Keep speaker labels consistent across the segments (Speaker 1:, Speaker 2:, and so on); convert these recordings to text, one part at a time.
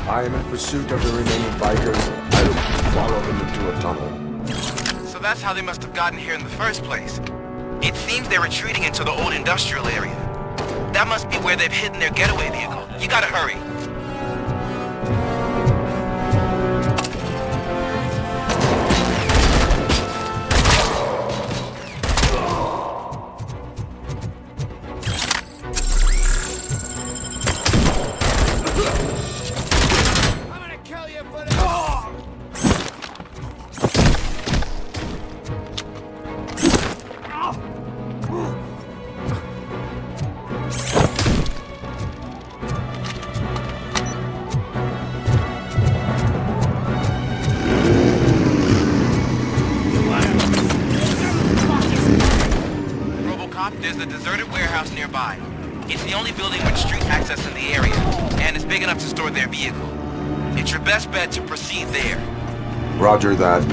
Speaker 1: I am in pursuit of the remaining bikers. I will follow them into a tunnel.
Speaker 2: So that's how they must have gotten here in the first place. It seems they're retreating into the old industrial area. That must be where they've hidden their getaway vehicle. You gotta hurry. Robocop, there's a deserted warehouse nearby. It's the only building with street access in the area, and it's big enough to store their vehicle. It's your best bet to proceed there.
Speaker 1: Roger that.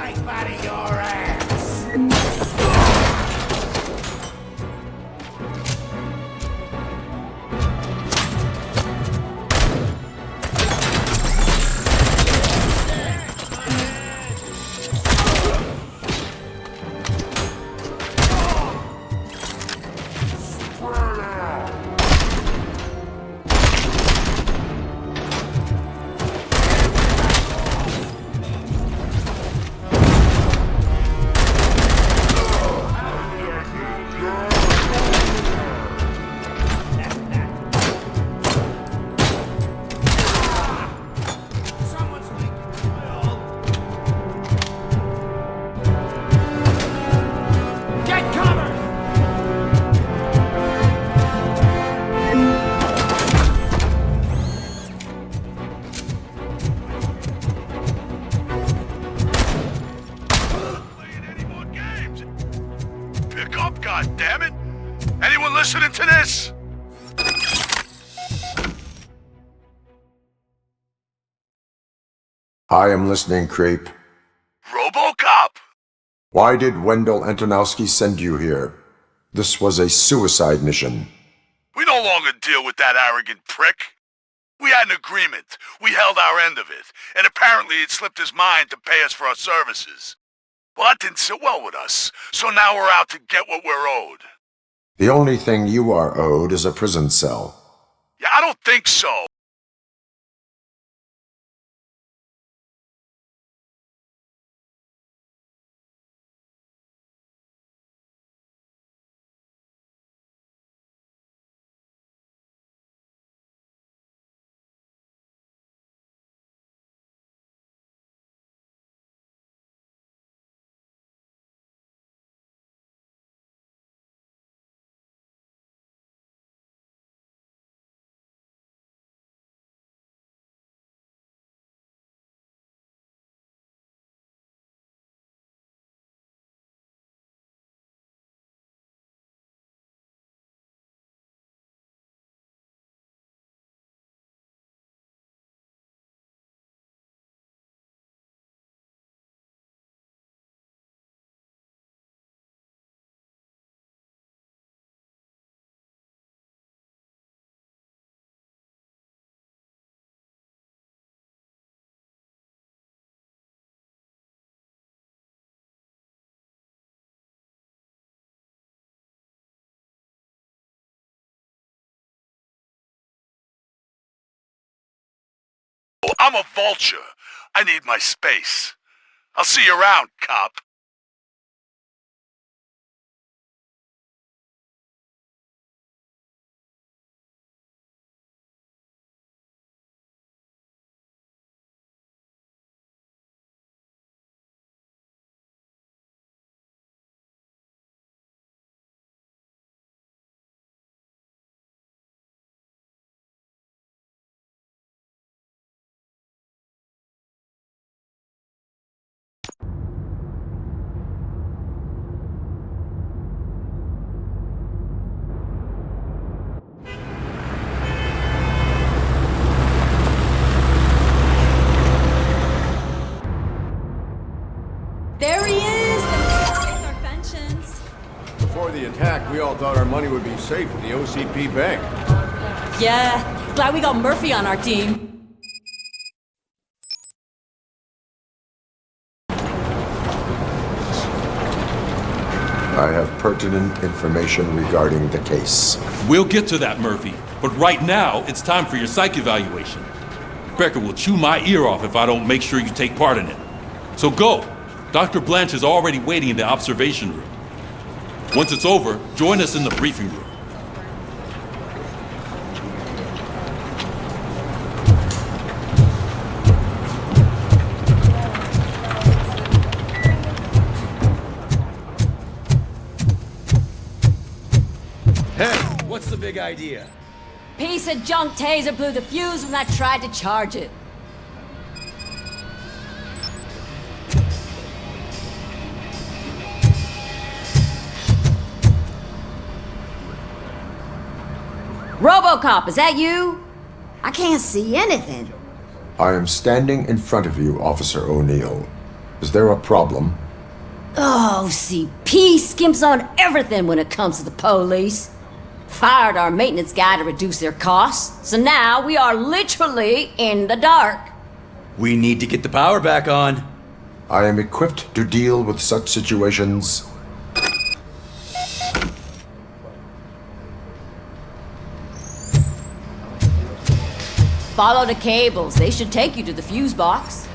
Speaker 3: life out of your ass!
Speaker 4: Listening to this?
Speaker 1: I am listening, creep.
Speaker 4: Robocop?
Speaker 1: Why did Wendell Antonowski send you here? This was a suicide mission.
Speaker 4: We no longer deal with that arrogant prick. We had an agreement. We held our end of it. And apparently it slipped his mind to pay us for our services. Well, that didn't sit well with us. So now we're out to get what we're owed.
Speaker 1: The only thing you are owed is a prison cell.
Speaker 4: Yeah, I don't think so. I'm a vulture. I need my space. I'll see you around, cop.
Speaker 5: There he is! The our pensions.
Speaker 6: Before the attack, we all thought our money would be safe at the OCP bank.
Speaker 5: Yeah, glad we got Murphy on our team.
Speaker 1: I have pertinent information regarding the case.
Speaker 7: We'll get to that, Murphy. But right now, it's time for your psych evaluation. Becker will chew my ear off if I don't make sure you take part in it. So go. Dr. Blanche is already waiting in the observation room. Once it's over, join us in the briefing room.
Speaker 6: Hey, what's the big idea?
Speaker 5: Piece of junk taser blew the fuse when I tried to charge it. Robocop, is that you?
Speaker 8: I can't see anything.
Speaker 1: I am standing in front of you, Officer O'Neill. Is there a problem?
Speaker 5: Oh, CP skimps on everything when it comes to the police. Fired our maintenance guy to reduce their costs, so now we are literally in the dark.
Speaker 8: We need to get the power back on.
Speaker 1: I am equipped to deal with such situations.
Speaker 5: Follow the cables. They should take you to the fuse box.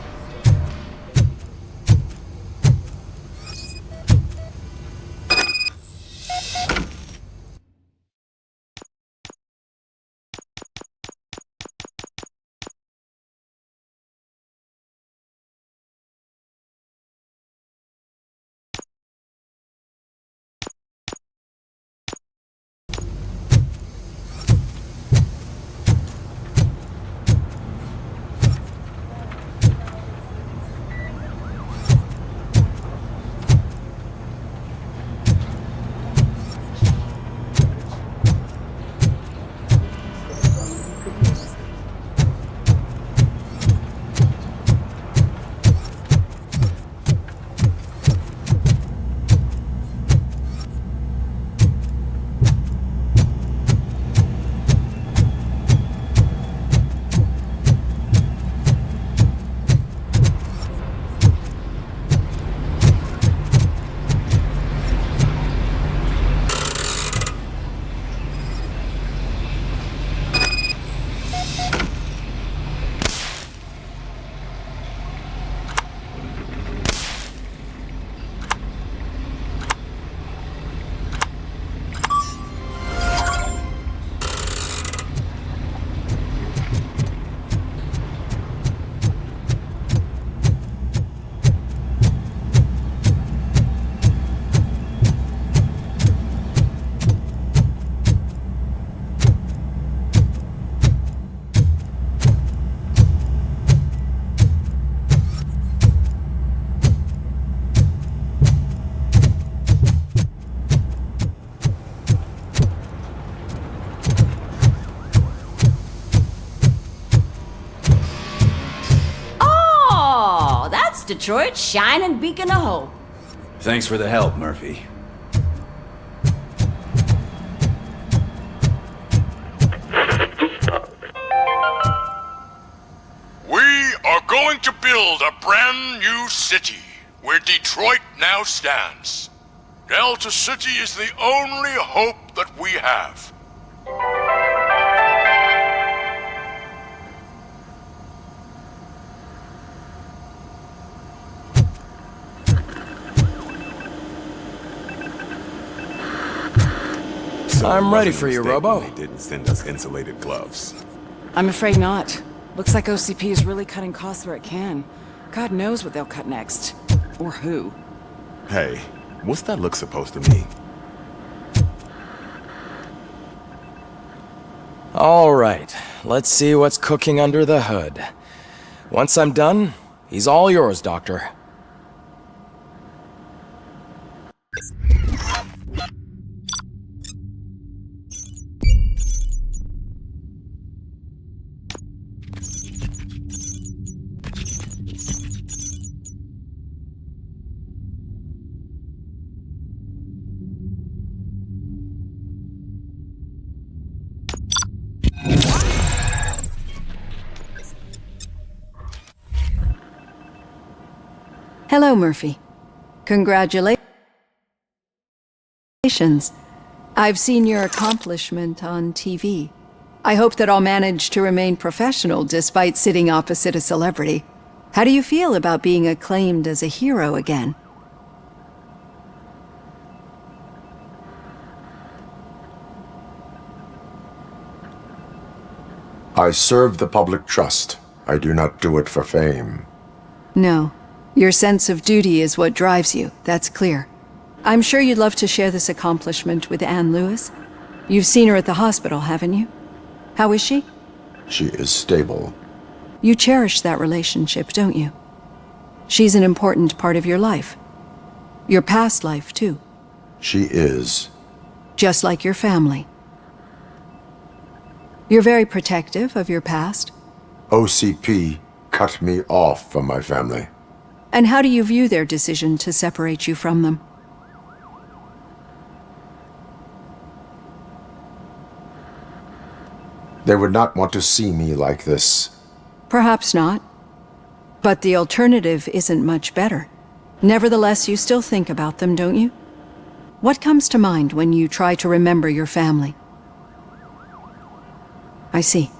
Speaker 5: Detroit's shining beacon of hope.
Speaker 8: Thanks for the help, Murphy.
Speaker 4: We are going to build a brand new city where Detroit now stands. Delta City is the only hope that we have.
Speaker 9: I'm ready for you, Robo.
Speaker 10: They didn't send us insulated gloves.
Speaker 11: I'm afraid not. Looks like OCP is really cutting costs where it can. God knows what they'll cut next. Or who.
Speaker 10: Hey, what's that look supposed to mean?
Speaker 9: All right, let's see what's cooking under the hood. Once I'm done, he's all yours, Doctor.
Speaker 12: Hello, Murphy. Congratulations. I've seen your accomplishment on TV. I hope that I'll manage to remain professional despite sitting opposite a celebrity. How do you feel about being acclaimed as a hero again?
Speaker 1: I serve the public trust. I do not do it for fame.
Speaker 12: No. Your sense of duty is what drives you, that's clear. I'm sure you'd love to share this accomplishment with Anne Lewis. You've seen her at the hospital, haven't you? How is she?
Speaker 1: She is stable.
Speaker 12: You cherish that relationship, don't you? She's an important part of your life. Your past life, too.
Speaker 1: She is.
Speaker 12: Just like your family. You're very protective of your past.
Speaker 1: OCP cut me off from my family.
Speaker 12: And how do you view their decision to separate you from them?
Speaker 1: They would not want to see me like this.
Speaker 12: Perhaps not. But the alternative isn't much better. Nevertheless, you still think about them, don't you? What comes to mind when you try to remember your family? I see.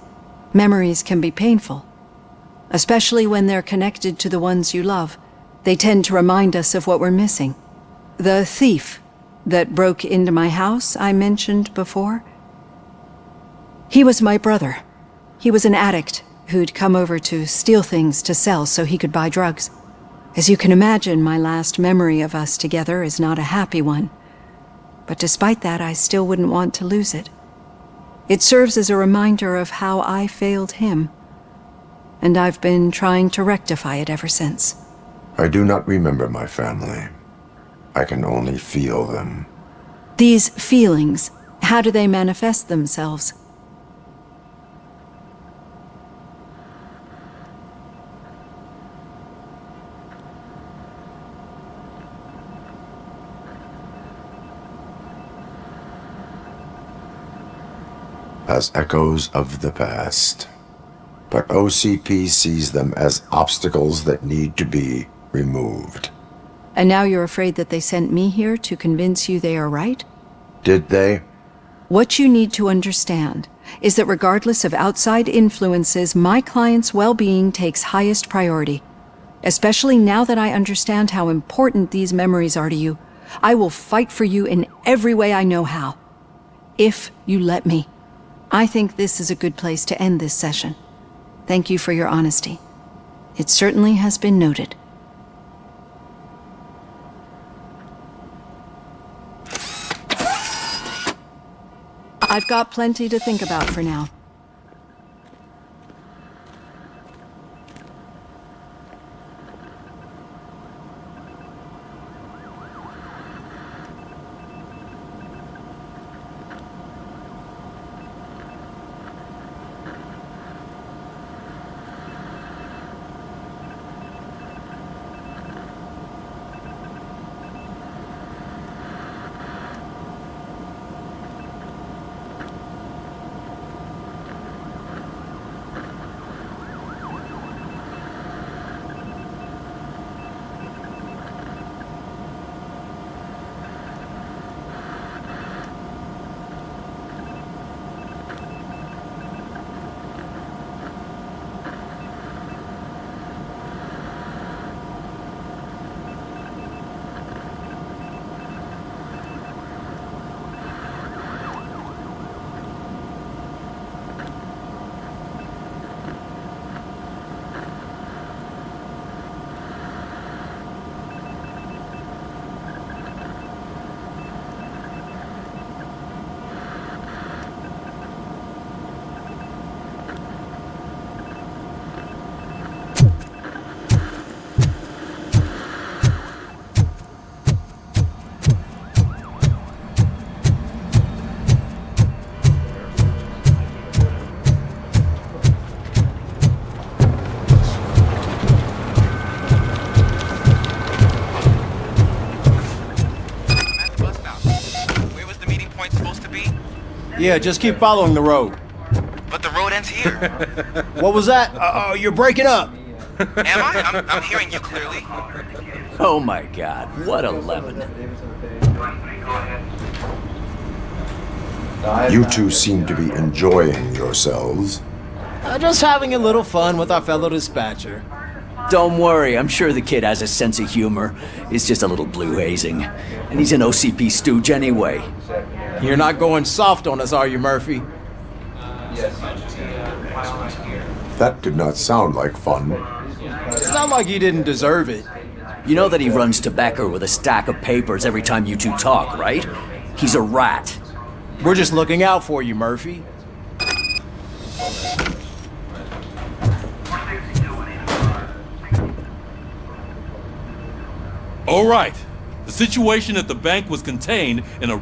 Speaker 12: Memories can be painful, especially when they're connected to the ones you love. They tend to remind us of what we're missing. The thief that broke into my house I mentioned before? He was my brother. He was an addict who'd come over to steal things to sell so he could buy drugs. As you can imagine, my last memory of us together is not a happy one. But despite that, I still wouldn't want to lose it. It serves as a reminder of how I failed him. And I've been trying to rectify it ever since.
Speaker 1: I do not remember my family. I can only feel them.
Speaker 12: These feelings, how do they manifest themselves?
Speaker 1: As echoes of the past. But OCP sees them as obstacles that need to be removed.
Speaker 12: And now you're afraid that they sent me here to convince you they are right?
Speaker 1: Did they?
Speaker 12: What you need to understand is that regardless of outside influences, my client's well-being takes highest priority. Especially now that I understand how important these memories are to you, I will fight for you in every way I know how. If you let me. I think this is a good place to end this session. Thank you for your honesty. It certainly has been noted. I've got plenty to think about for now.
Speaker 6: Yeah, just keep following the road.
Speaker 2: But the road ends here.
Speaker 6: What was that? Oh, you're breaking up.
Speaker 2: Am I? I'm hearing you clearly.
Speaker 8: Oh my god, what a lemon.
Speaker 1: You two seem to be enjoying yourselves.
Speaker 6: Just having a little fun with our fellow dispatcher.
Speaker 8: Don't worry, I'm sure the kid has a sense of humor. It's just a little blue hazing. And he's an OCP stooge anyway.
Speaker 6: You're not going soft on us, are you, Murphy?
Speaker 1: That did not sound like fun.
Speaker 6: It's not like he didn't deserve it.
Speaker 8: You know that he runs to Becker with a stack of papers every time you two talk, right? He's a rat.
Speaker 6: We're just looking out for you, Murphy.
Speaker 7: All right. The situation at the bank was contained in a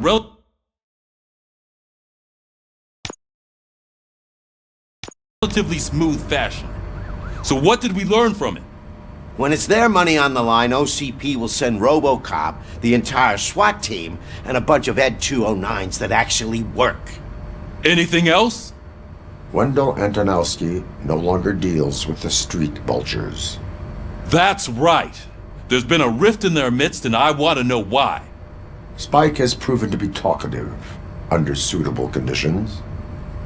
Speaker 7: relatively smooth fashion. So what did we learn from it?
Speaker 3: When it's their money on the line, OCP will send Robocop, the entire SWAT team, and a bunch of Ed 209s that actually work.
Speaker 7: Anything else?
Speaker 1: Wendell Antonowski no longer deals with the street vultures.
Speaker 7: That's right. There's been a rift in their midst, and I want to know why.
Speaker 1: Spike has proven to be talkative, under suitable conditions.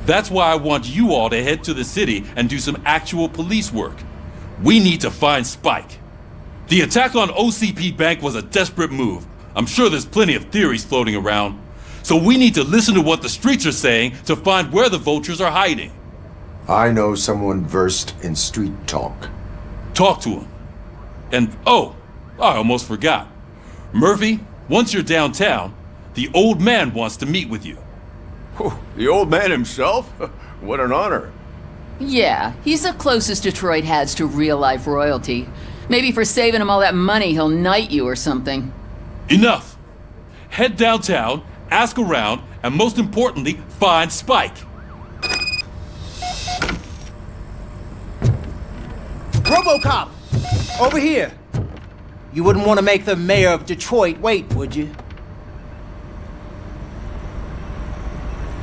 Speaker 7: That's why I want you all to head to the city and do some actual police work. We need to find Spike. The attack on OCP Bank was a desperate move. I'm sure there's plenty of theories floating around. So we need to listen to what the streets are saying to find where the vultures are hiding.
Speaker 1: I know someone versed in street talk.
Speaker 7: Talk to him. And, oh, I almost forgot. Murphy, once you're downtown, the old man wants to meet with you.
Speaker 6: Oh, the old man himself? What an honor.
Speaker 13: Yeah, he's the closest Detroit has to real-life royalty. Maybe for saving him all that money, he'll knight you or something.
Speaker 7: Enough! Head downtown, ask around, and most importantly, find Spike.
Speaker 3: Robocop! Over here! You wouldn't want to make the mayor of Detroit wait, would you?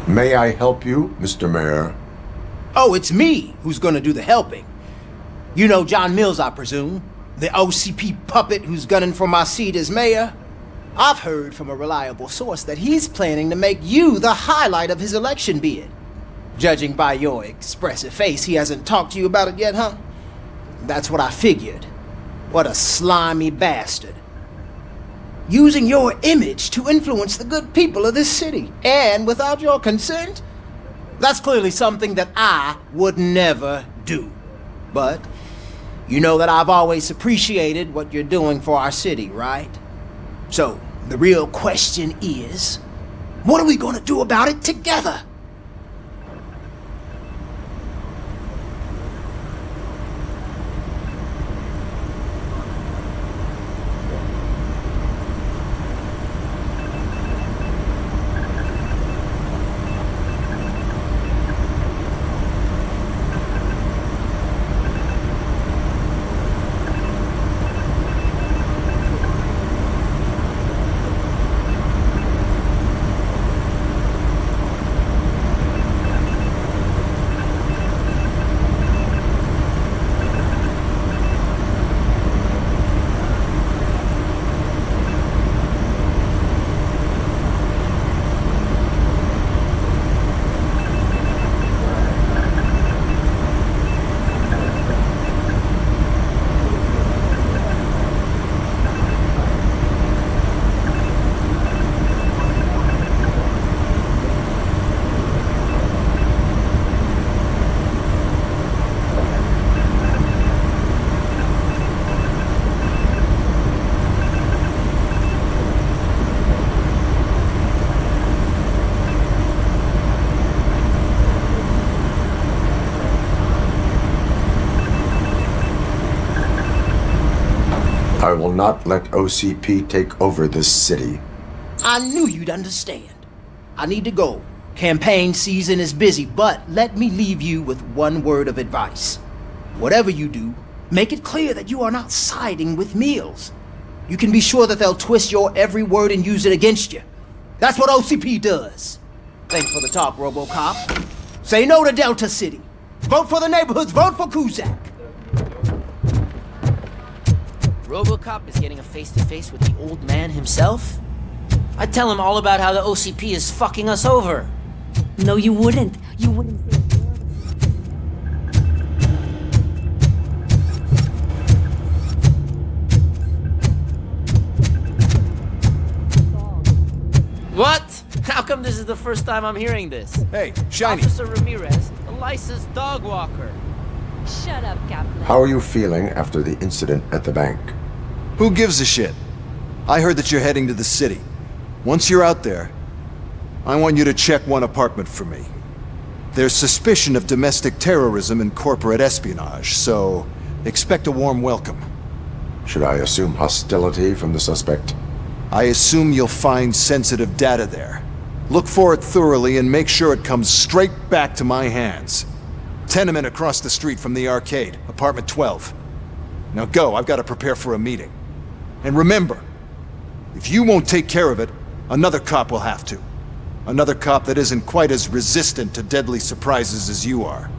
Speaker 1: May I help you, Mr. Mayor?
Speaker 3: Oh, it's me who's gonna do the helping. You know John Mills, I presume? The OCP puppet who's gunning for my seat as mayor? I've heard from a reliable source that he's planning to make you the highlight of his election bid. Judging by your expressive face, he hasn't talked to you about it yet, huh? That's what I figured. What a slimy bastard. Using your image to influence the good people of this city, and without your consent? That's clearly something that I would never do. But you know that I've always appreciated what you're doing for our city, right? So, the real question is, what are we gonna do about it together?
Speaker 1: I will not let OCP take over this city.
Speaker 3: I knew you'd understand. I need to go. Campaign season is busy, but let me leave you with one word of advice. Whatever you do, make it clear that you are not siding with Mills. You can be sure that they'll twist your every word and use it against you. That's what OCP does. Thanks for the talk, Robocop. Say no to Delta City. Vote for the neighborhoods, vote for Kuzak.
Speaker 14: Robocop is getting a face-to-face with the old man himself? I'd tell him all about how the OCP is fucking us over.
Speaker 5: No, you wouldn't. You wouldn't say a word.
Speaker 14: What? How come this is the first time I'm hearing this?
Speaker 6: Hey, Shiny.
Speaker 14: Officer Ramirez, a licensed dog walker.
Speaker 5: Shut up, Captain.
Speaker 1: How are you feeling after the incident at the bank?
Speaker 15: Who gives a shit? I heard that you're heading to the city. Once you're out there, I want you to check one apartment for me. There's suspicion of domestic terrorism and corporate espionage, so expect a warm welcome.
Speaker 1: Should I assume hostility from the suspect?
Speaker 15: I assume you'll find sensitive data there. Look for it thoroughly and make sure it comes straight back to my hands. Tenement across the street from the arcade, apartment 12. Now go, I've got to prepare for a meeting. And remember, if you won't take care of it, another cop will have to. Another cop that isn't quite as resistant to deadly surprises as you are.